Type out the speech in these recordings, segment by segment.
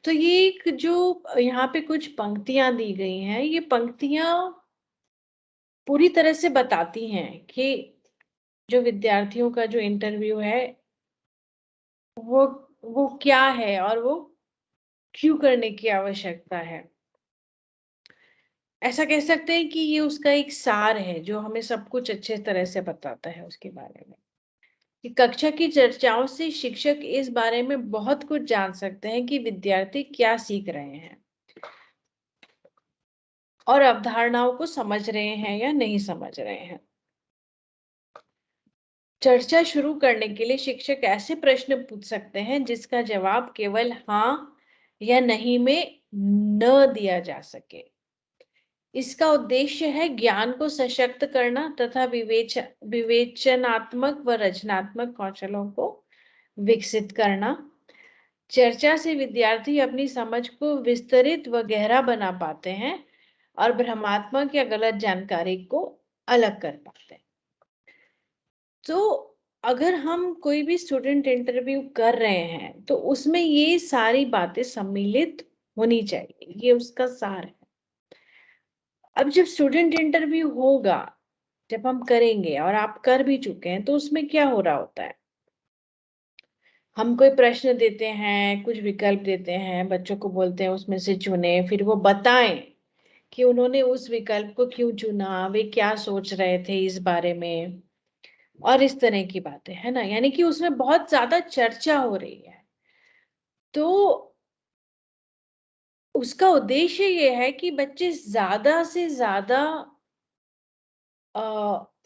तो ये एक जो यहाँ पे कुछ पंक्तियां दी गई हैं, ये पंक्तियां पूरी तरह से बताती हैं कि जो विद्यार्थियों का जो इंटरव्यू है वो वो क्या है और वो क्यों करने की आवश्यकता है। ऐसा कह सकते हैं कि ये उसका एक सार है जो हमें सब कुछ अच्छे तरह से बताता है उसके बारे में। कि कक्षा की चर्चाओं से शिक्षक इस बारे में बहुत कुछ जान सकते हैं कि विद्यार्थी क्या सीख रहे हैं और अवधारणाओं को समझ रहे हैं या नहीं समझ रहे हैं। चर्चा शुरू करने के लिए शिक्षक ऐसे प्रश्न पूछ सकते हैं जिसका जवाब केवल हाँ या नहीं में न दिया जा सके। इसका उद्देश्य है ज्ञान को सशक्त करना तथा विवेचनात्मक व रचनात्मक कौशलों को विकसित करना। चर्चा से विद्यार्थी अपनी समझ को विस्तृत व गहरा बना पाते हैं और भ्रमात्मक या गलत जानकारी को अलग कर पाते हैं। तो अगर हम कोई भी स्टूडेंट इंटरव्यू कर रहे हैं तो उसमें ये सारी बातें सम्मिलित होनी चाहिए, ये उसका सार है। अब जब स्टूडेंट इंटरव्यू होगा, जब हम करेंगे और आप कर भी चुके हैं, तो उसमें क्या हो रहा होता है, हम कोई प्रश्न देते हैं, कुछ विकल्प देते हैं, बच्चों को बोलते हैं उसमें से चुने, फिर वो बताएं कि उन्होंने उस विकल्प को क्यों चुना, वे क्या सोच रहे थे इस बारे में, और इस तरह की बातें, है ना। यानी कि उसमें बहुत ज्यादा चर्चा हो रही है। तो उसका उद्देश्य ये है कि बच्चे ज्यादा से ज्यादा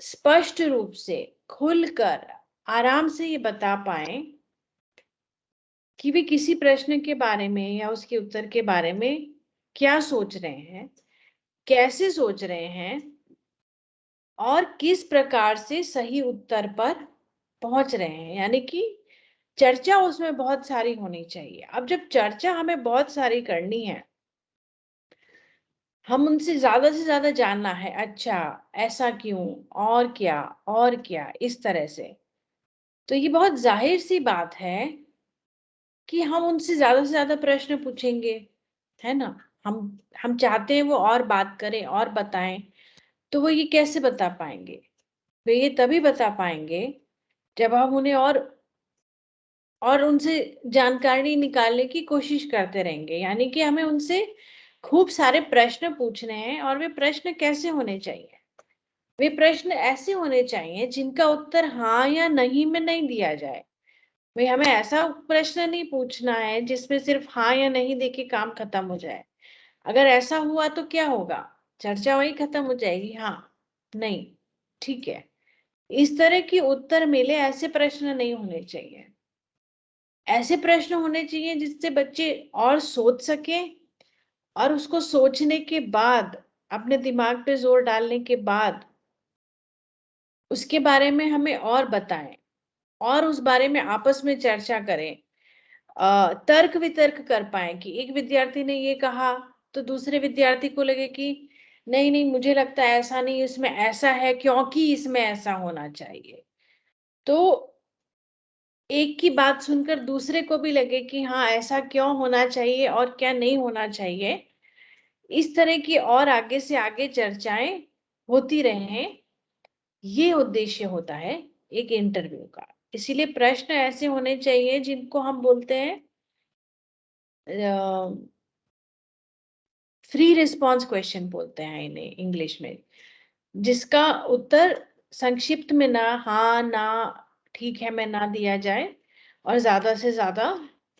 स्पष्ट रूप से, खुलकर, आराम से ये बता पाए कि वे किसी प्रश्न के बारे में या उसके उत्तर के बारे में क्या सोच रहे हैं, कैसे सोच रहे हैं और किस प्रकार से सही उत्तर पर पहुंच रहे हैं। यानी कि चर्चा उसमें बहुत सारी होनी चाहिए। अब जब चर्चा हमें बहुत सारी करनी है, हम उनसे से ज्यादा जानना है, अच्छा ऐसा क्यों, और क्या, इस तरह से। तो ये बहुत जाहिर सी बात है कि हम उनसे से ज्यादा प्रश्न पूछेंगे, है ना। हम चाहते हैं वो और बात करें और बताएं। तो वो ये कैसे बता पाएंगे, वे ये तभी बता पाएंगे जब हम उन्हें और उनसे जानकारी निकालने की कोशिश करते रहेंगे। यानी कि हमें उनसे खूब सारे प्रश्न पूछने हैं, और वे प्रश्न कैसे होने चाहिए, वे प्रश्न ऐसे होने चाहिए जिनका उत्तर हाँ या नहीं में नहीं दिया जाए। भाई हमें ऐसा प्रश्न नहीं पूछना है जिसमें सिर्फ हाँ या नहीं देके काम खत्म हो जाए। अगर ऐसा हुआ तो क्या होगा, चर्चा वही खत्म हो जाएगी, हाँ नहीं ठीक है। इस तरह की उत्तर मिले ऐसे प्रश्न नहीं होने चाहिए। ऐसे प्रश्न होने चाहिए जिससे बच्चे और सोच सकें, और उसको सोचने के बाद, अपने दिमाग पे जोर डालने के बाद, उसके बारे में हमें और बताएं और उस बारे में आपस में चर्चा करें, तर्क वितर्क कर पाए कि एक विद्यार्थी ने ये कहा तो दूसरे विद्यार्थी को लगे कि नहीं नहीं मुझे लगता है ऐसा नहीं, इसमें ऐसा है क्योंकि इसमें ऐसा होना चाहिए। तो एक की बात सुनकर दूसरे को भी लगे कि हाँ ऐसा क्यों होना चाहिए और क्या नहीं होना चाहिए। इस तरह की और आगे से आगे चर्चाएं होती रहें, ये उद्देश्य होता है एक इंटरव्यू का। इसीलिए प्रश्न ऐसे होने चाहिए जिनको हम बोलते हैं फ्री रिस्पॉन्स क्वेश्चन बोलते हैं इन्हें इंग्लिश में, जिसका उत्तर संक्षिप्त में ना हाँ ना ठीक है में ना दिया जाए और ज्यादा से ज्यादा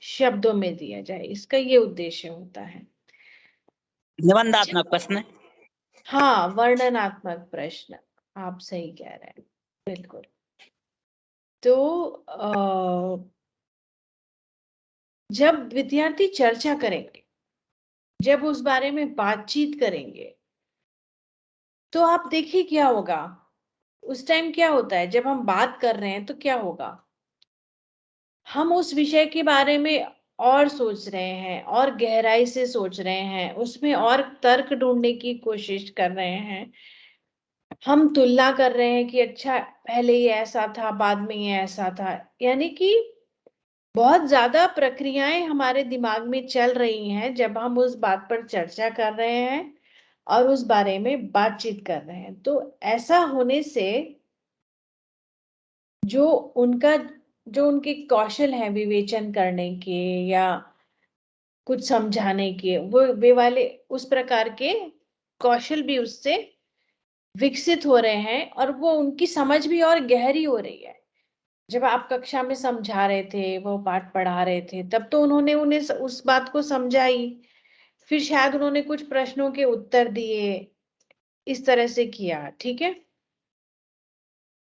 शब्दों में दिया जाए। इसका ये उद्देश्य होता है। निबंधात्मक प्रश्न। हाँ, वर्णनात्मक प्रश्न, आप सही कह रहे हैं, बिल्कुल। तो जब विद्यार्थी चर्चा करेंगे, जब उस बारे में बातचीत करेंगे, तो आप देखिए क्या होगा। उस टाइम क्या होता है, जब हम बात कर रहे हैं तो क्या होगा, हम उस विषय के बारे में और सोच रहे हैं और गहराई से सोच रहे हैं, उसमें और तर्क ढूंढने की कोशिश कर रहे हैं। हम तुलना कर रहे हैं कि अच्छा पहले ये ऐसा था बाद में ये ऐसा था। यानी कि बहुत ज्यादा प्रक्रियाएं हमारे दिमाग में चल रही हैं जब हम उस बात पर चर्चा कर रहे हैं और उस बारे में बातचीत कर रहे हैं। तो ऐसा होने से जो उनका जो उनके कौशल है विवेचन करने के या कुछ समझाने के, वे वाले उस प्रकार के कौशल भी उससे विकसित हो रहे हैं और वो उनकी समझ भी और गहरी हो रही है। जब आप कक्षा में समझा रहे थे, वो पाठ पढ़ा रहे थे, तब तो उन्होंने उन्हें उस बात को समझा ही, फिर शायद उन्होंने कुछ प्रश्नों के उत्तर दिए, इस तरह से किया, ठीक है।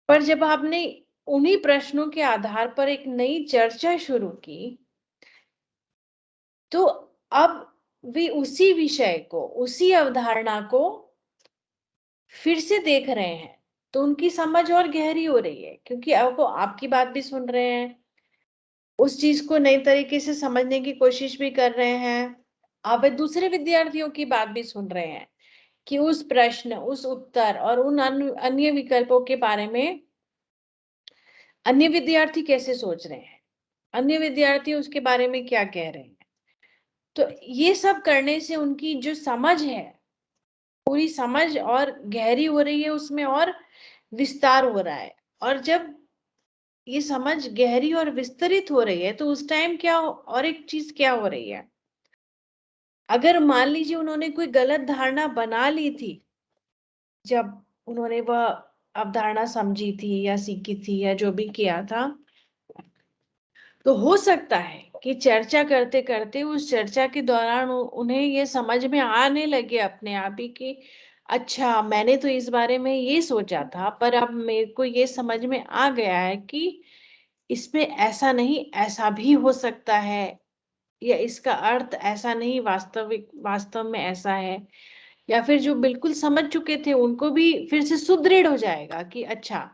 पर जब आपने उन्हीं प्रश्नों के आधार पर एक नई चर्चा शुरू की, तो अब वे उसी विषय को, उसी अवधारणा को फिर से देख रहे हैं, तो उनकी समझ और गहरी हो रही है, क्योंकि अब वो आपकी बात भी सुन रहे हैं, उस चीज को नई तरीके से समझने की कोशिश भी कर रहे हैं। आप दूसरे विद्यार्थियों की बात भी सुन रहे हैं कि उस प्रश्न, उस उत्तर और उन अन्य विकल्पों के बारे में अन्य विद्यार्थी कैसे सोच रहे हैं, अन्य विद्यार्थी उसके बारे में क्या कह रहे हैं। तो ये सब करने से उनकी जो समझ है, पूरी समझ और गहरी हो रही है, उसमें और विस्तार हो रहा है। और जब ये समझ गहरी और विस्तरित हो रही है, तो उस टाइम और एक चीज क्या हो रही है, अगर मान लीजिए उन्होंने कोई गलत धारणा बना ली थी जब उन्होंने वह अवधारणा समझी थी या सीखी थी या जो भी किया था, तो हो सकता है कि चर्चा करते करते उस चर्चा के दौरान उन्हें ये समझ में आने लगे अपने आप ही कि अच्छा, मैंने तो इस बारे में ये सोचा था, पर अब मेरे को ये समझ में आ गया है कि इसमें ऐसा नहीं, ऐसा भी हो सकता है, या इसका अर्थ ऐसा नहीं, वास्तव में ऐसा है। या फिर जो बिल्कुल समझ चुके थे उनको भी फिर से सुदृढ़ हो जाएगा कि अच्छा,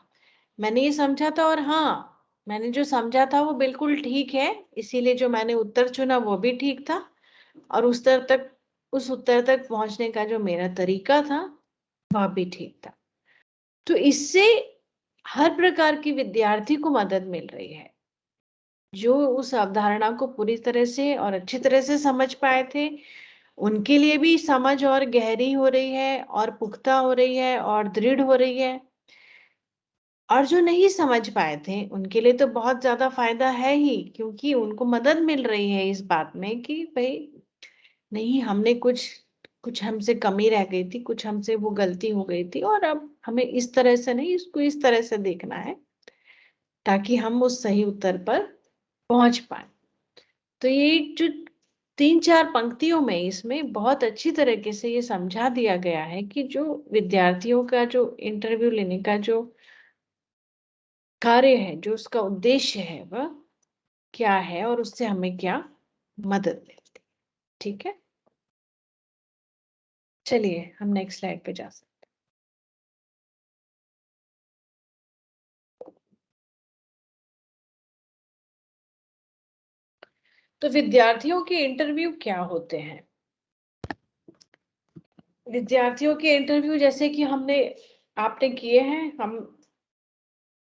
मैंने ये समझा था, और हाँ, मैंने जो समझा था वो बिल्कुल ठीक है, इसीलिए जो मैंने उत्तर चुना वो भी ठीक था, और उस उत्तर तक पहुंचने का जो मेरा तरीका था वह भी ठीक था। तो इससे हर प्रकार की विद्यार्थी को मदद मिल रही है, जो उस अवधारणा को पूरी तरह से और अच्छी तरह से समझ पाए थे, उनके लिए भी समझ और गहरी हो रही है और पुख्ता हो रही है और दृढ़ हो रही है। और जो नहीं समझ पाए थे उनके लिए तो बहुत ज्यादा फायदा है ही, क्योंकि उनको मदद मिल रही है इस बात में कि भाई, नहीं, हमने कुछ कुछ हमसे कमी रह गई थी, कुछ हमसे वो गलती हो गई थी, और अब हमें इस तरह से नहीं, इसको इस तरह से देखना है ताकि हम उस सही उत्तर पर पहुंच पाए। तो ये जो 3-4 पंक्तियों में इसमें बहुत अच्छी तरीके से ये समझा दिया गया है कि जो विद्यार्थियों का जो इंटरव्यू लेने का जो कार्य है, जो उसका उद्देश्य है, वह क्या है और उससे हमें क्या मदद मिलती है। ठीक है, चलिए हम नेक्स्ट स्लाइड पे जा सकते हैं। तो विद्यार्थियों के इंटरव्यू क्या होते हैं? विद्यार्थियों के इंटरव्यू जैसे कि आपने किए हैं, हम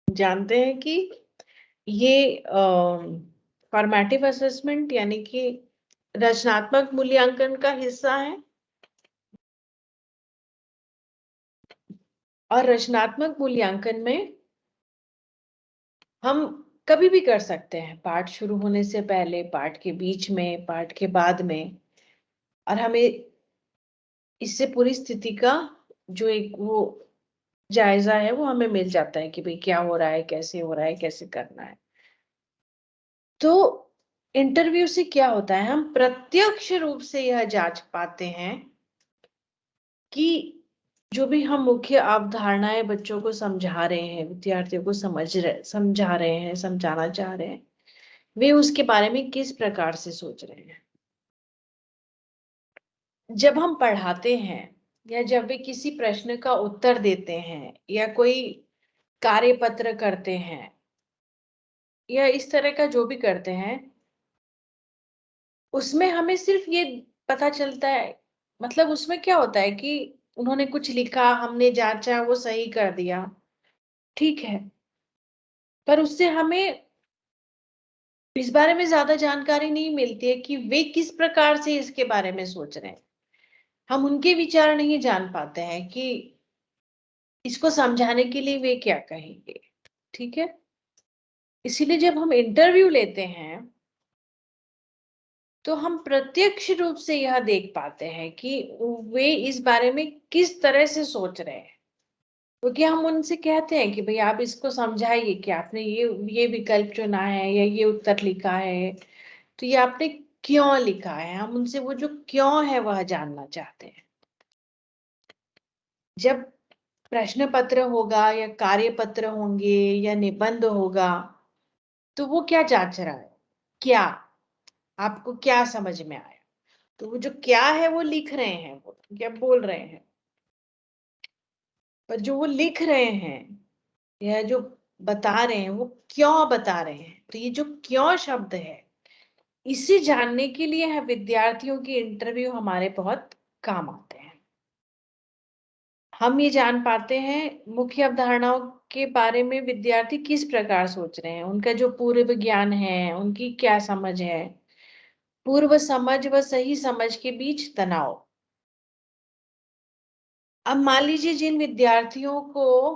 जानते हैं कि ये फॉर्मेटिव असेसमेंट यानी कि रचनात्मक मूल्यांकन का हिस्सा है। और रचनात्मक मूल्यांकन में हम कभी भी कर सकते हैं, पाठ शुरू होने से पहले, पाठ के बीच में, पाठ के बाद में। और हमें इससे पूरी स्थिति का जो एक वो जायजा है वो हमें मिल जाता है कि भाई क्या हो रहा है, कैसे हो रहा है, कैसे करना है। तो इंटरव्यू से क्या होता है, हम प्रत्यक्ष रूप से यह जांच पाते हैं कि जो भी हम मुख्य अवधारणाएं बच्चों को समझा रहे हैं, विद्यार्थियों को समझा रहे हैं, समझाना चाह रहे हैं, वे उसके बारे में किस प्रकार से सोच रहे हैं। जब हम पढ़ाते हैं या जब वे किसी प्रश्न का उत्तर देते हैं या कोई कार्यपत्र करते हैं या इस तरह का जो भी करते हैं, उसमें हमें सिर्फ ये पता चलता है, मतलब उसमें क्या होता है कि उन्होंने कुछ लिखा, हमने जांचा, वो सही कर दिया, ठीक है, पर उससे हमें इस बारे में ज्यादा जानकारी नहीं मिलती है कि वे किस प्रकार से इसके बारे में सोच रहे हैं। हम उनके विचार नहीं जान पाते हैं कि इसको समझाने के लिए वे क्या कहेंगे। ठीक है, इसीलिए जब हम इंटरव्यू लेते हैं तो हम प्रत्यक्ष रूप से यह देख पाते हैं कि वे इस बारे में किस तरह से सोच रहे हैं। क्योंकि हम उनसे कहते हैं कि भाई आप इसको समझाइए कि आपने ये विकल्प चुना है या ये उत्तर लिखा है, तो ये आपने क्यों लिखा है। हम उनसे वो जो क्यों है वह जानना चाहते हैं। जब प्रश्न पत्र होगा या कार्य पत्र होंगे या निबंध होगा, तो वो क्या जांच रहा है, क्या आपको क्या समझ में आया। तो वो जो क्या है वो लिख रहे हैं, वो क्या बोल रहे हैं, पर जो वो लिख रहे हैं या जो बता रहे हैं वो क्यों बता रहे हैं। तो ये जो क्यों शब्द है, इसे जानने के लिए विद्यार्थियों की इंटरव्यू हमारे बहुत काम आते हैं। हम ये जान पाते हैं मुख्य अवधारणाओं के बारे में विद्यार्थी किस प्रकार सोच रहे हैं, उनका जो पूर्व ज्ञान है, उनकी क्या समझ है, पूर्व समझ व सही समझ के बीच तनाव। अब मान लीजिए जिन विद्यार्थियों को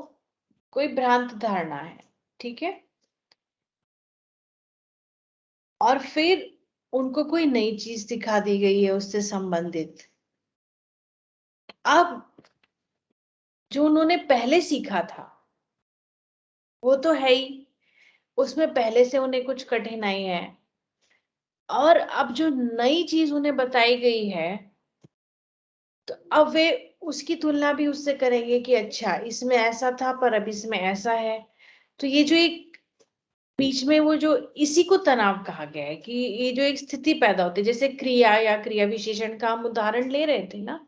कोई भ्रांत धारणा है, ठीक है, और फिर उनको कोई नई चीज दिखा दी गई है उससे संबंधित। अब जो उन्होंने पहले सीखा था वो तो है ही, उसमें पहले से उन्हें कुछ कठिनाई है, और अब जो नई चीज उन्हें बताई गई है, तो अब वे उसकी तुलना भी उससे करेंगे कि अच्छा इसमें ऐसा था पर अब इसमें ऐसा है। तो ये जो एक बीच में वो जो इसी को तनाव कहा गया है कि ये जो एक स्थिति पैदा होती है, जैसे क्रिया या क्रिया विशेषण का हम उदाहरण ले रहे थे ना,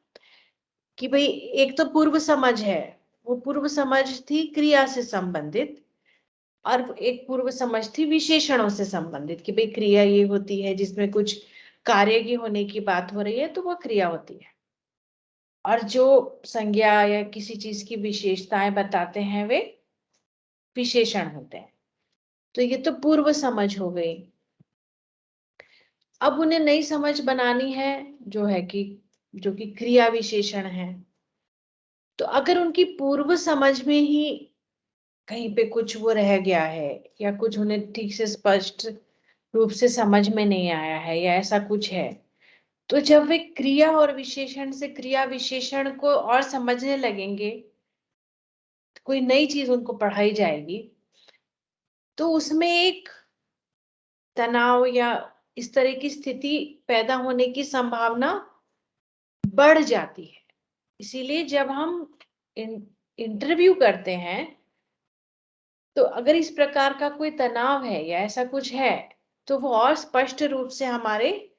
कि भाई एक तो पूर्व समझ है, वो पूर्व समझ थी क्रिया से संबंधित, और एक पूर्व समझ थी विशेषणों से संबंधित कि भाई क्रिया ये होती है जिसमें कुछ कार्य की होने की बात हो रही है तो वह क्रिया होती है, और जो संज्ञा या किसी चीज की विशेषताएं बताते हैं वे विशेषण होते हैं। तो ये तो पूर्व समझ हो गई। अब उन्हें नई समझ बनानी है जो है कि जो कि क्रिया विशेषण है। तो अगर उनकी पूर्व समझ में ही कहीं पे कुछ वो रह गया है या कुछ उन्हें ठीक से स्पष्ट रूप से समझ में नहीं आया है या ऐसा कुछ है, तो जब वे क्रिया और विशेषण से क्रिया विशेषण को और समझने लगेंगे, तो कोई नई चीज उनको पढ़ाई जाएगी, तो उसमें एक तनाव या इस तरह की स्थिति पैदा होने की संभावना बढ़ जाती है। इसीलिए जब हम इंटरव्यू करते हैं, तो अगर इस प्रकार का कोई तनाव है या ऐसा कुछ है, तो वो और स्पष्ट रूप से हमारे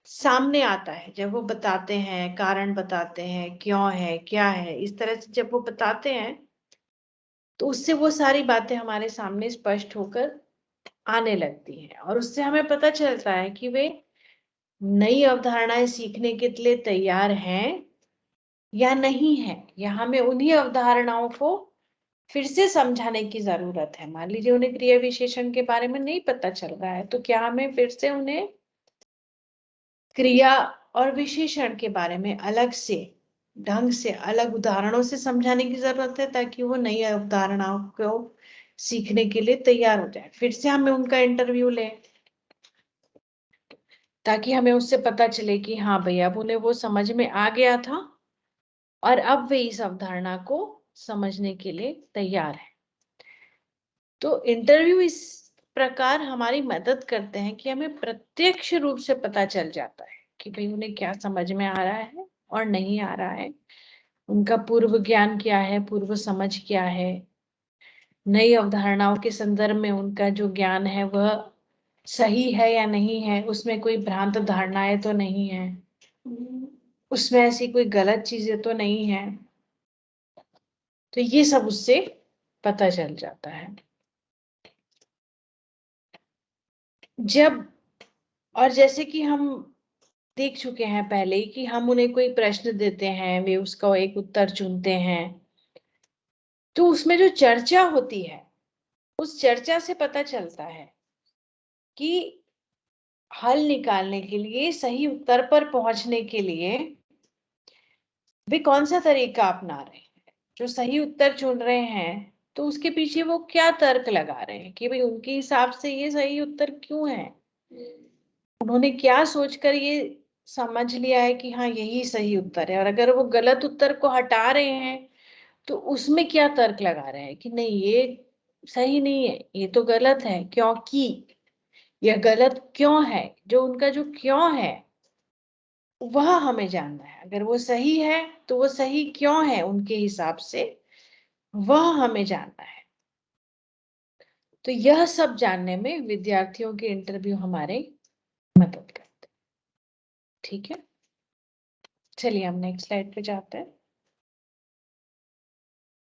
सामने आता है जब वो बताते हैं, कारण बताते हैं, क्यों है, क्या है, इस तरह से जब वो बताते हैं, तो उससे वो सारी बातें हमारे सामने स्पष्ट होकर आने लगती हैं, और उससे हमें पता चलता है कि वे नई अवधारणाएं सीखने के लिए तैयार हैं या नहीं है, या हमें उन्हीं अवधारणाओं को फिर से समझाने की जरूरत है। मान लीजिए उन्हें क्रिया विशेषण के बारे में नहीं पता चल रहा है, तो क्या हमें फिर से उन्हें क्रिया और विशेषण के बारे में अलग से ढंग से अलग उदाहरणों से समझाने की जरूरत है, ताकि वो नई अवधारणाओं को सीखने के लिए तैयार हो जाए। फिर से हमें उनका इंटरव्यू लें ताकि हमें उससे पता चले कि हाँ भैया अब उन्हें वो समझ में आ गया था और अब वे इस अवधारणा को समझने के लिए तैयार है। तो इंटरव्यू इस प्रकार हमारी मदद करते हैं कि हमें प्रत्यक्ष रूप से पता चल जाता है कि भाई उन्हें क्या समझ में आ रहा है और नहीं आ रहा है, उनका पूर्व ज्ञान क्या है, पूर्व समझ क्या है, नई अवधारणाओं के संदर्भ में उनका जो ज्ञान है वह सही है या नहीं है, उसमें कोई भ्रांत धारणाएं तो नहीं है, उसमें ऐसी कोई गलत चीजें तो नहीं है। तो ये सब उससे पता चल जाता है। जब और जैसे कि हम देख चुके हैं पहले ही कि हम उन्हें कोई प्रश्न देते हैं, वे उसका एक उत्तर चुनते हैं, तो उसमें जो चर्चा होती है उस चर्चा से पता चलता है कि हल निकालने के लिए, सही उत्तर पर पहुंचने के लिए वे कौन सा तरीका अपना रहे हैं। जो सही उत्तर चुन रहे हैं तो उसके पीछे वो क्या तर्क लगा रहे हैं कि भाई उनके हिसाब से ये सही उत्तर क्यों है। उन्होंने क्या सोचकर ये समझ लिया है कि हाँ यही सही उत्तर है, और अगर वो गलत उत्तर को हटा रहे हैं तो उसमें क्या तर्क लगा रहे हैं कि नहीं ये सही नहीं है, ये तो गलत है, क्योंकि यह गलत क्यों है। जो उनका जो क्यों है वह हमें जानना है। अगर वो सही है तो वो सही क्यों है उनके हिसाब से, वह हमें जानना है। तो यह सब जानने में विद्यार्थियों के इंटरव्यू हमारे मदद करते हैं। ठीक है, चलिए हम नेक्स्ट स्लाइड पे जाते हैं।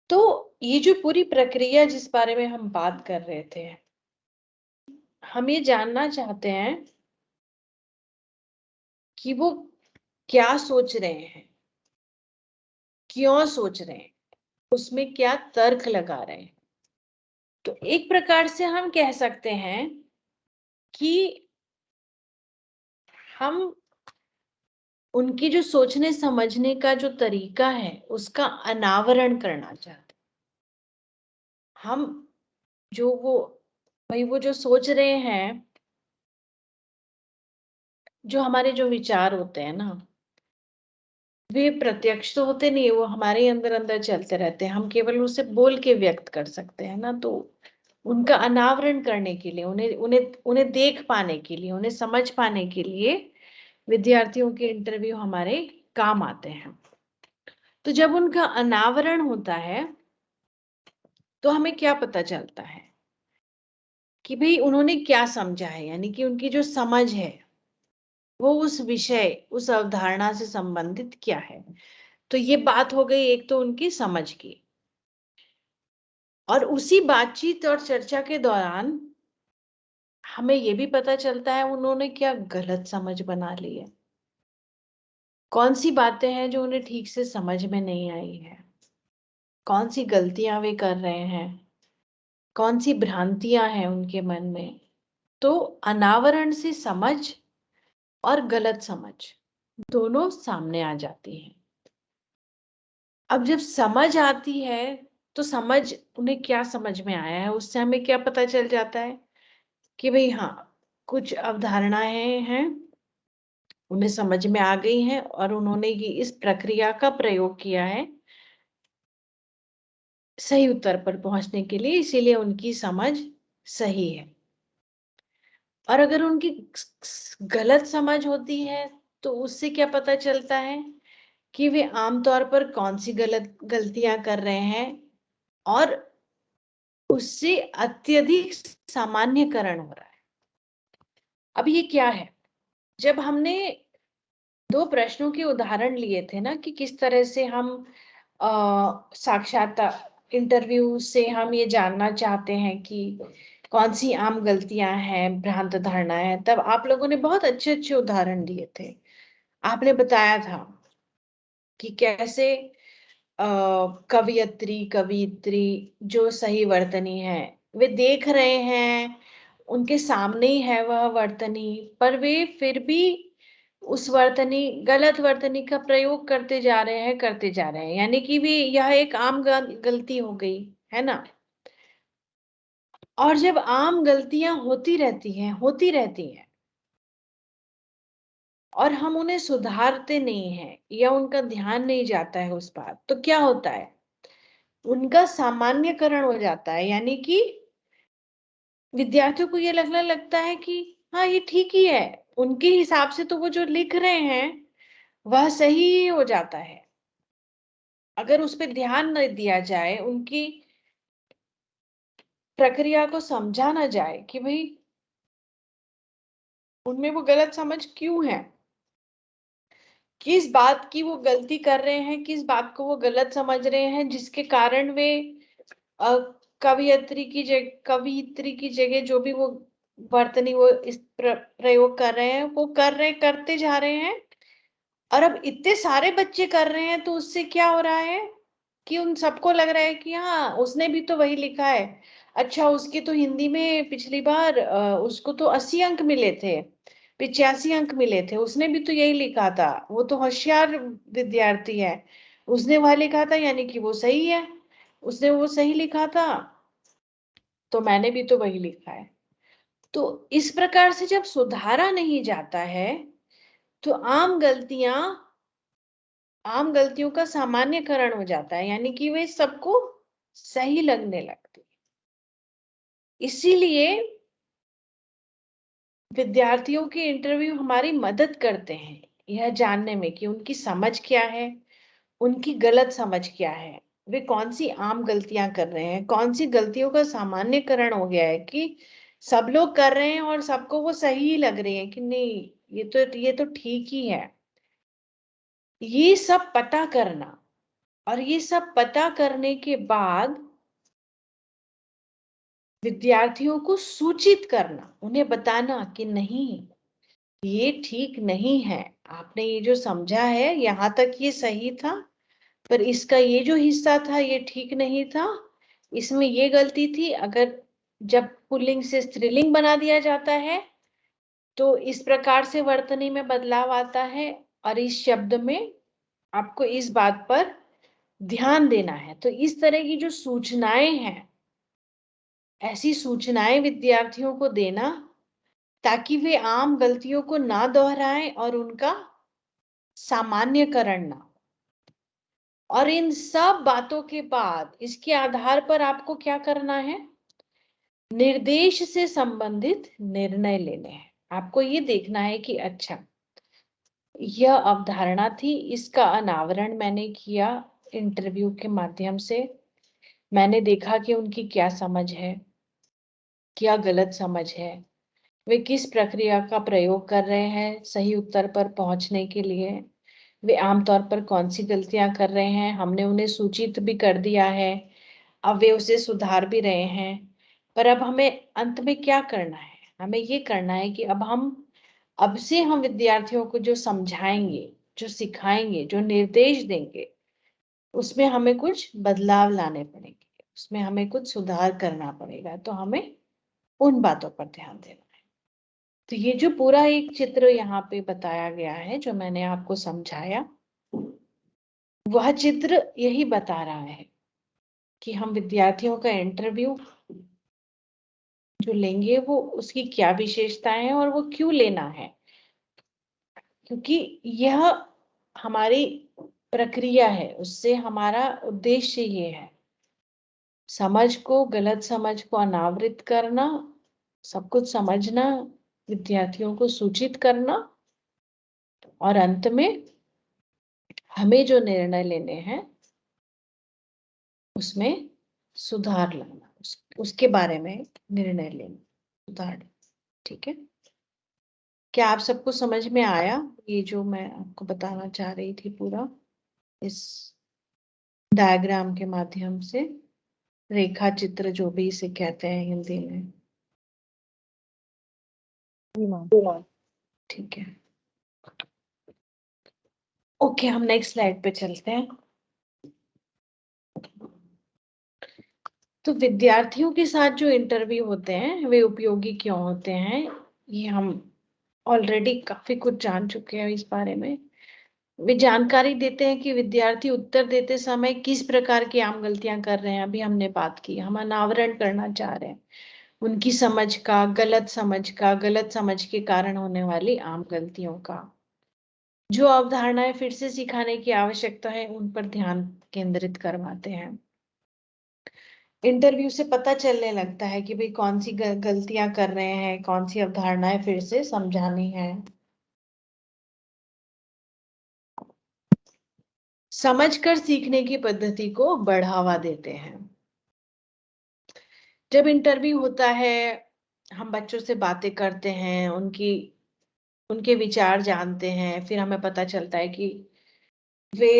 तो ये जो पूरी प्रक्रिया जिस बारे में हम बात कर रहे थे, हम ये जानना चाहते हैं कि वो क्या सोच रहे हैं, क्यों सोच रहे हैं, उसमें क्या तर्क लगा रहे हैं। तो एक प्रकार से हम कह सकते हैं कि हम उनकी जो सोचने समझने का जो तरीका है उसका अनावरण करना चाहते हैं। हम जो वो भाई वो जो सोच रहे हैं, जो हमारे जो विचार होते हैं ना, वे प्रत्यक्ष तो होते नहीं, वो हमारे अंदर अंदर चलते रहते हैं। हम केवल उसे बोल के व्यक्त कर सकते हैं ना। तो उनका अनावरण करने के लिए, उन्हें उन्हें उन्हें देख पाने के लिए, उन्हें समझ पाने के लिए विद्यार्थियों के इंटरव्यू हमारे काम आते हैं। तो जब उनका अनावरण होता है तो हमें क्या पता चलता है कि भाई उन्होंने क्या समझा है, यानी कि उनकी जो समझ है वो उस विषय, उस अवधारणा से संबंधित क्या है। तो ये बात हो गई एक तो उनकी समझ की। और उसी बातचीत और चर्चा के दौरान हमें ये भी पता चलता है उन्होंने क्या गलत समझ बना ली है, कौन सी बातें हैं जो उन्हें ठीक से समझ में नहीं आई है, कौन सी गलतियां वे कर रहे हैं, कौन सी भ्रांतियां हैं उनके मन में। तो अनावरण से समझ और गलत समझ दोनों सामने आ जाती हैं। अब जब समझ आती है तो समझ, उन्हें क्या समझ में आया है उससे हमें क्या पता चल जाता है कि भाई हाँ कुछ अवधारणाएं हैं उन्हें समझ में आ गई हैं और उन्होंने ये इस प्रक्रिया का प्रयोग किया है सही उत्तर पर पहुंचने के लिए, इसीलिए उनकी समझ सही है। और अगर उनकी गलत समझ होती है तो उससे क्या पता चलता है कि वे आमतौर पर कौन सी गलत गलतियां कर रहे हैं, और उससे अत्यधिक सामान्यकरण हो रहा है। अब ये क्या है, जब हमने दो प्रश्नों के उदाहरण लिए थे ना कि किस तरह से हम साक्षात्कार इंटरव्यू से हम ये जानना चाहते हैं कि कौन सी आम गलतियां हैं, भ्रांत धारणाएं हैं, तब आप लोगों ने बहुत अच्छे अच्छे उदाहरण दिए थे। आपने बताया था कि कैसे कवियत्री कवियत्री जो सही वर्तनी है वे देख रहे हैं, उनके सामने ही है वह वर्तनी, पर वे फिर भी उस वर्तनी, गलत वर्तनी का प्रयोग करते जा रहे हैं, यानी कि भी यह एक आम गलती हो गई है ना। और जब आम गलतियां होती रहती हैं और हम उन्हें सुधारते नहीं हैं या उनका ध्यान नहीं जाता है उस बात, तो क्या होता है, उनका सामान्यकरण हो जाता है। यानी कि विद्यार्थियों को ये लगने लगता है कि हाँ ये ठीक ही है, उनके हिसाब से तो वो जो लिख रहे हैं वह सही ही हो जाता है। अगर उस पर ध्यान न दिया जाए, उनकी प्रक्रिया को समझा ना जाए कि भाई उनमें वो गलत समझ क्यों है, किस बात की वो गलती कर रहे हैं, किस बात को वो गलत समझ रहे हैं, जिसके कारण वे अ, कवियत्री की जगह जो भी वो वर्तनी वो इस प्रयोग कर रहे हैं वो करते जा रहे हैं। और अब इतने सारे बच्चे कर रहे हैं तो उससे क्या हो रहा है कि उन सबको लग रहा है कि हाँ उसने भी तो वही लिखा है, अच्छा, उसके तो हिंदी में पिछली बार उसको तो 80 अंक मिले थे, 85 अंक मिले थे। उसने भी तो यही लिखा था, वो तो होशियार विद्यार्थी है। उसने वह लिखा था, यानी कि वो सही है। उसने वो सही लिखा था, तो मैंने भी तो वही लिखा है। तो इस प्रकार से जब सुधारा नहीं जाता है, तो आम गलतियों का सामान्यकरण हो जाता है, यानी कि वे सबको सही लगने लगती है। इसीलिए विद्यार्थियों के इंटरव्यू हमारी मदद करते हैं यह जानने में कि उनकी समझ क्या है, उनकी गलत समझ क्या है, वे कौन सी आम गलतियां कर रहे हैं, कौन सी गलतियों का सामान्यकरण हो गया है कि सब लोग कर रहे हैं और सबको वो सही ही लग रही है कि नहीं, ये तो ठीक ही है। ये सब पता करना, और ये सब पता करने के बाद विद्यार्थियों को सूचित करना, उन्हें बताना कि नहीं, ये ठीक नहीं है। आपने ये जो समझा है यहां तक ये सही था, पर इसका ये जो हिस्सा था ये ठीक नहीं था, इसमें ये गलती थी। अगर जब पुल्लिंग से स्त्रीलिंग बना दिया जाता है तो इस प्रकार से वर्तनी में बदलाव आता है, और इस शब्द में आपको इस बात पर ध्यान देना है। तो इस तरह की जो सूचनाएं हैं, ऐसी सूचनाएं विद्यार्थियों को देना, ताकि वे आम गलतियों को ना दोहराएं और उनका सामान्यकरण ना। और इन सब बातों के बाद इसके आधार पर आपको क्या करना है, निर्देश से संबंधित निर्णय लेने हैं। आपको ये देखना है कि अच्छा, यह अवधारणा थी, इसका अनावरण मैंने किया इंटरव्यू के माध्यम से। मैंने देखा कि उनकी क्या समझ है, क्या गलत समझ है, वे किस प्रक्रिया का प्रयोग कर रहे हैं सही उत्तर पर पहुंचने के लिए, वे आमतौर पर कौन सी गलतियां कर रहे हैं, हमने उन्हें सूचित भी कर दिया है, अब वे उसे सुधार भी रहे हैं। पर अब हमें अंत में क्या करना है, हमें ये करना है कि अब से हम विद्यार्थियों को जो समझाएंगे, जो सिखाएंगे, जो निर्देश देंगे, उसमें हमें कुछ बदलाव लाने पड़ेंगे, उसमें हमें कुछ सुधार करना पड़ेगा। तो हमें उन बातों पर ध्यान देना है। तो ये जो पूरा एक चित्र यहाँ पे बताया गया है, जो मैंने आपको समझाया, वह चित्र यही बता रहा है कि हम विद्यार्थियों का इंटरव्यू जो लेंगे वो उसकी क्या विशेषताएं हैं और वो क्यों लेना है। क्योंकि यह हमारी प्रक्रिया है, उससे हमारा उद्देश्य ये है, समझ को, गलत समझ को अनावृत करना, सब कुछ समझना, विद्यार्थियों को सूचित करना, और अंत में हमें जो निर्णय लेने हैं उसमें सुधार लाना, उसके बारे में निर्णय लेना, सुधार। ठीक है, क्या आप सबको समझ में आया ये जो मैं आपको बताना चाह रही थी पूरा, इस डायग्राम के माध्यम से, रेखा चित्र जो भी इसे कहते हैं हिंदी में। ठीक है, ओके, हम नेक्स्ट स्लाइड पे चलते हैं। तो विद्यार्थियों के साथ जो इंटरव्यू होते हैं वे उपयोगी क्यों होते हैं, ये हम ऑलरेडी काफी कुछ जान चुके हैं इस बारे में। वे जानकारी देते हैं कि विद्यार्थी उत्तर देते समय किस प्रकार की आम गलतियां कर रहे हैं। अभी हमने बात की, हम अनावरण करना चाह रहे हैं उनकी समझ का, गलत समझ के कारण होने वाली आम गलतियों का। जो अवधारणाएं फिर से सिखाने की आवश्यकता है उन पर ध्यान केंद्रित करवाते हैं। इंटरव्यू से पता चलने लगता है कि भाई कौन सी गलतियां कर रहे हैं, कौन सी अवधारणाएं फिर से समझानी है। समझकर सीखने की पद्धति को बढ़ावा देते हैं। जब इंटरव्यू होता है, हम बच्चों से बातें करते हैं, उनके विचार जानते हैं, फिर हमें पता चलता है कि वे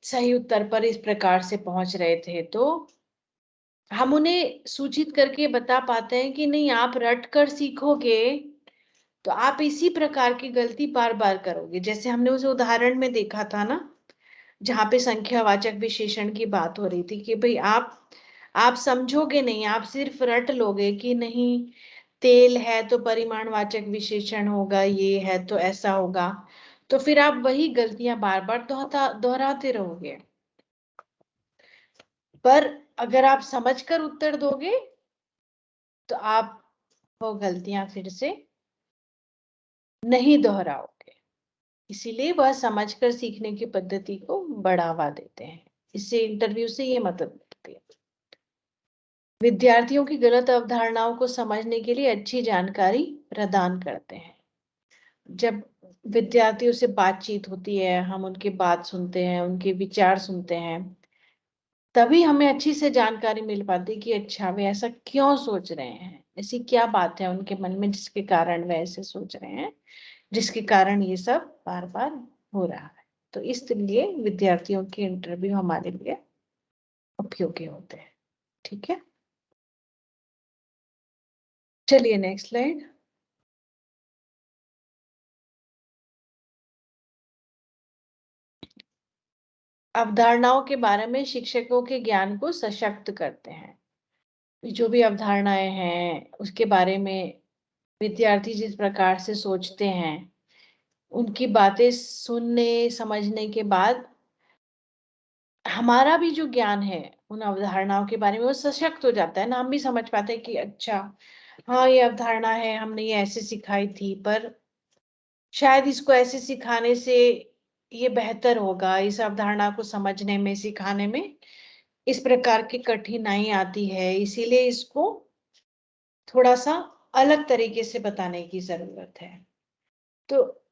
सही उत्तर पर इस प्रकार से पहुंच रहे थे, तो हम उन्हें सूचित करके बता पाते हैं कि नहीं, आप रट कर सीखोगे तो आप इसी प्रकार की गलती बार बार करोगे। जैसे हमने उस उदाहरण में देखा था ना, जहाँ पे संख्यावाचक विशेषण की बात हो रही थी कि भाई आप आप समझोगे नहीं, आप सिर्फ रट लोगे कि नहीं, तेल है तो परिमाणवाचक विशेषण होगा, ये है तो ऐसा होगा, तो फिर आप वही गलतियां बार बार दोहराते रहोगे। पर अगर आप समझकर उत्तर दोगे तो आप वो गलतियां फिर से नहीं दोहराओगे। इसीलिए वह समझकर सीखने की पद्धति को बढ़ावा देते हैं। इससे इंटरव्यू से ये मदद मिलती है। विद्यार्थियों की गलत अवधारणाओं को समझने के लिए अच्छी जानकारी प्रदान करते हैं। जब विद्यार्थियों से बातचीत होती है, हम उनकी बात सुनते हैं, उनके विचार सुनते हैं, तभी हमें अच्छी से जानकारी मिल पाती कि अच्छा वे ऐसा क्यों सोच रहे हैं, ऐसी क्या बात है उनके मन में जिसके कारण वे ऐसे सोच रहे हैं, जिसके कारण ये सब बार बार हो रहा है। तो इसलिए विद्यार्थियों के इंटरव्यू हमारे लिए उपयोगी होते हैं। ठीक है, चलिए नेक्स्ट स्लाइड। अवधारणाओं के बारे में शिक्षकों के ज्ञान को सशक्त करते हैं। जो भी अवधारणाएं हैं उसके बारे में विद्यार्थी जिस प्रकार से सोचते हैं, उनकी बातें सुनने समझने के बाद हमारा भी जो ज्ञान है उन अवधारणाओं के बारे में वो सशक्त हो जाता है ना। हम भी समझ पाते हैं कि अच्छा, हाँ ये अवधारणा है, हमने ये ऐसे सिखाई थी, पर शायद इसको ऐसे सिखाने से ये बेहतर होगा, इस अवधारणा को समझने में, सिखाने में इस प्रकार की कठिनाई आती है, इसीलिए इसको थोड़ा सा अलग तरीके से बताने की जरूरत है। तो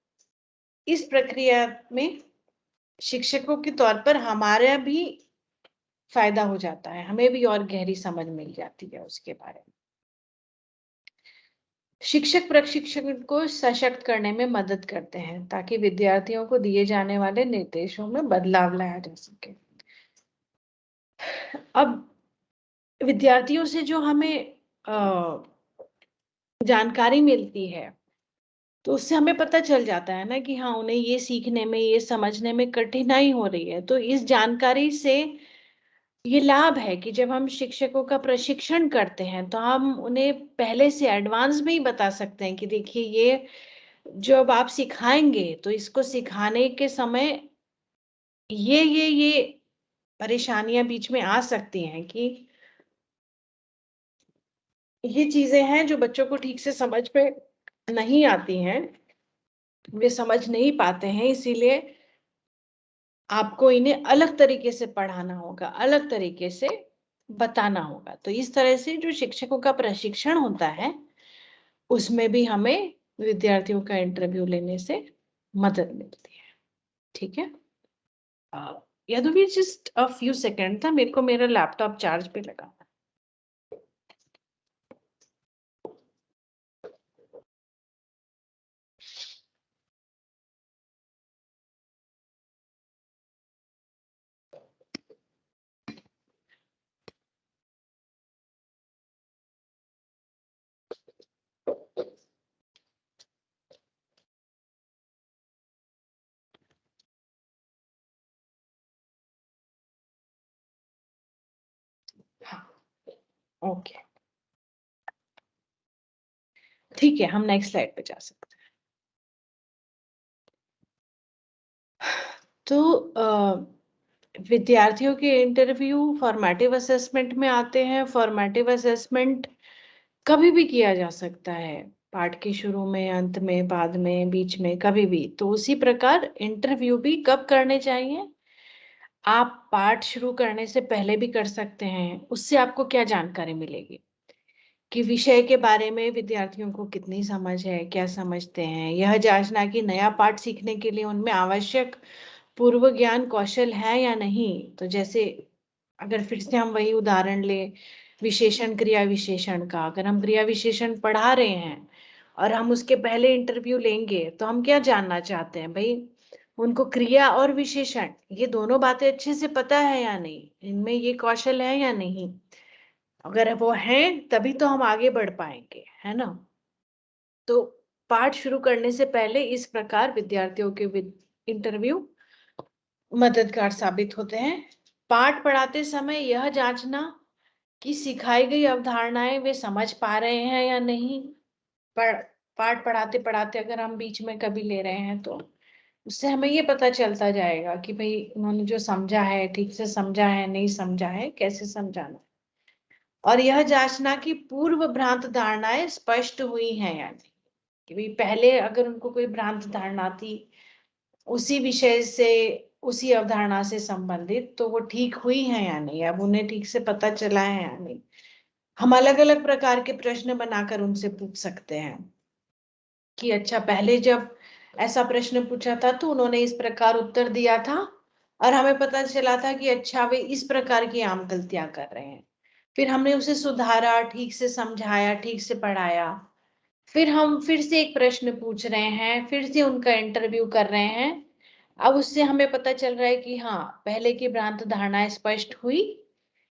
इस प्रक्रिया में शिक्षकों के तौर पर हमारा भी फायदा हो जाता है, हमें भी और गहरी समझ मिल जाती है उसके बारे में। शिक्षक प्रशिक्षण को सशक्त करने में मदद करते हैं ताकि विद्यार्थियों को दिए जाने वाले निर्देशों में बदलाव लाया जा सके। अब विद्यार्थियों से जो हमें जानकारी मिलती है, तो उससे हमें पता चल जाता है ना कि हाँ, उन्हें ये सीखने में, ये समझने में कठिनाई हो रही है। तो इस जानकारी से ये लाभ है कि जब हम शिक्षकों का प्रशिक्षण करते हैं तो हम उन्हें पहले से एडवांस में ही बता सकते हैं कि देखिए, ये जो अब आप सिखाएंगे तो इसको सिखाने के समय ये परेशानियां बीच में आ सकती हैं, कि ये चीजें हैं जो बच्चों को ठीक से समझ में नहीं आती हैं, वे समझ नहीं पाते हैं, इसीलिए आपको इन्हें अलग तरीके से पढ़ाना होगा, अलग तरीके से बताना होगा। तो इस तरह से जो शिक्षकों का प्रशिक्षण होता है उसमें भी हमें विद्यार्थियों का इंटरव्यू लेने से मदद मिलती है। ठीक है, यदि जस्ट अ फ्यू सेकेंड था, मेरे को मेरा लैपटॉप चार्ज पे लगा। हाँ, ओके, ठीक है, हम नेक्स्ट स्लाइड पे जा सकते हैं। तो विद्यार्थियों के इंटरव्यू फॉर्मेटिव असेसमेंट में आते हैं। फॉर्मेटिव असेसमेंट कभी भी किया जा सकता है, पाठ के शुरू में, अंत में, बाद में, बीच में, कभी भी। तो उसी प्रकार इंटरव्यू भी कब करने चाहिए? आप पाठ शुरू करने से पहले भी कर सकते हैं। उससे आपको क्या जानकारी मिलेगी कि विषय के बारे में विद्यार्थियों को कितनी समझ है, क्या समझते हैं, यह जांचना कि नया पाठ सीखने के लिए उनमें आवश्यक पूर्व ज्ञान कौशल है या नहीं। तो जैसे अगर फिर से हम वही उदाहरण लें विशेषण क्रिया विशेषण का, अगर हम क्रिया विशेषण पढ़ा रहे हैं और हम उसके पहले इंटरव्यू लेंगे तो हम क्या जानना चाहते हैं भाई, उनको क्रिया और विशेषण ये दोनों बातें अच्छे से पता है या नहीं, इनमें ये कौशल है या नहीं। अगर वो है तभी तो हम आगे बढ़ पाएंगे, है ना। तो पाठ शुरू करने से पहले इस प्रकार विद्यार्थियों के इंटरव्यू मददगार साबित होते हैं। पाठ पढ़ाते समय यह जांचना कि सिखाई गई अवधारणाएँ वे समझ पा रहे हैं या नहीं। पढ़ पाठ पढ़ाते-पढ़ाते अगर हम बीच में कभी ले रहे हैं तो, उससे हमें ये पता चलता जाएगा कि भई उन्होंने जो समझा है, ठीक से समझा है, नहीं समझा है, कैसे समझाना है। और यह जाँचना कि पूर्व भ्रांत धारणाएँ स्पष्ट हुई हैं या नहीं। कि भई पहले अगर उनको कोई भ्रांत धारणा थी, उसी विषय से, उसी अवधारणा से संबंधित, तो वो ठीक हुई हैं या नहीं, अब उन्हें ठीक से पता चला है या नहीं। हम अलग-अलग प्रकार के प्रश्न बनाकर उनसे पूछ सकते हैं कि अच्छा पहले जब ऐसा प्रश्न पूछा था तो उन्होंने इस प्रकार उत्तर दिया था और हमें पता चला था कि अच्छा वे इस प्रकार की आम गलतियाँ कर रहे हैं। फिर हमने उसे सुधारा, ठीक से समझाया, ठीक से पढ़ाया। फिर हम फिर से एक प्रश्न पूछ रहे हैं, फिर से उनका इंटरव्यू कर रहे हैं। अब उससे हमें पता चल रहा है कि हाँ, पहले की भ्रांत धारणाएँ स्पष्ट हुई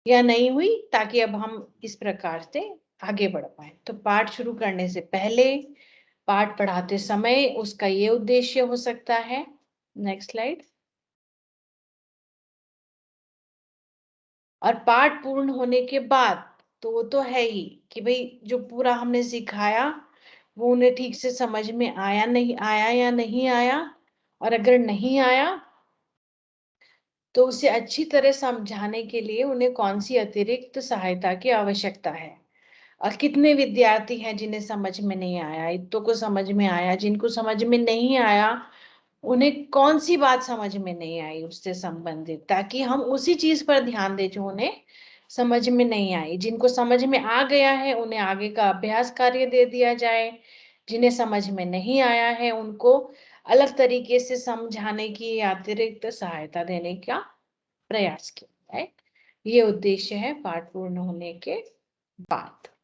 या नहीं हुई, ताकि अब हम इस प्रकार से आगे बढ़ पाएँ। तो पाठ शुरू करने से पहले, पाठ पढ़ाते समय उसका ये उद्देश्य हो सकता है। Next slide. और पाठ पूर्ण होने के बाद, तो वो तो है ही कि भई जो पूरा हमने सिखाया, वो उन्हें ठीक से समझ में आया नहीं आया या नहीं आया, और अगर नहीं आया, तो उसे अच्छी तरह समझाने के लिए उन्हें कौन-सी अतिरिक्त सहायता की आवश्यकता है। और कितने विद्यार्थी हैं जिन्हें समझ में नहीं आया, इतनों को समझ में आया, जिनको समझ में नहीं आया, उन्हें कौन-सी बात समझ में नहीं आई उससे संबंधित, ताकि हम उसी चीज़ पर ध्यान दें जो उन्हें समझ में नहीं आई। जिनको समझ में आ गया है, उन्हें आगे का अभ्यास कार्य दे दिया जाए। जिन्हें समझ में नहीं आया है, उनको अलग तरीके से समझाने की अतिरिक्त सहायता देने का प्रयास किया जाए। ये उद्देश्य है पाठ पूर्ण होने के बाद।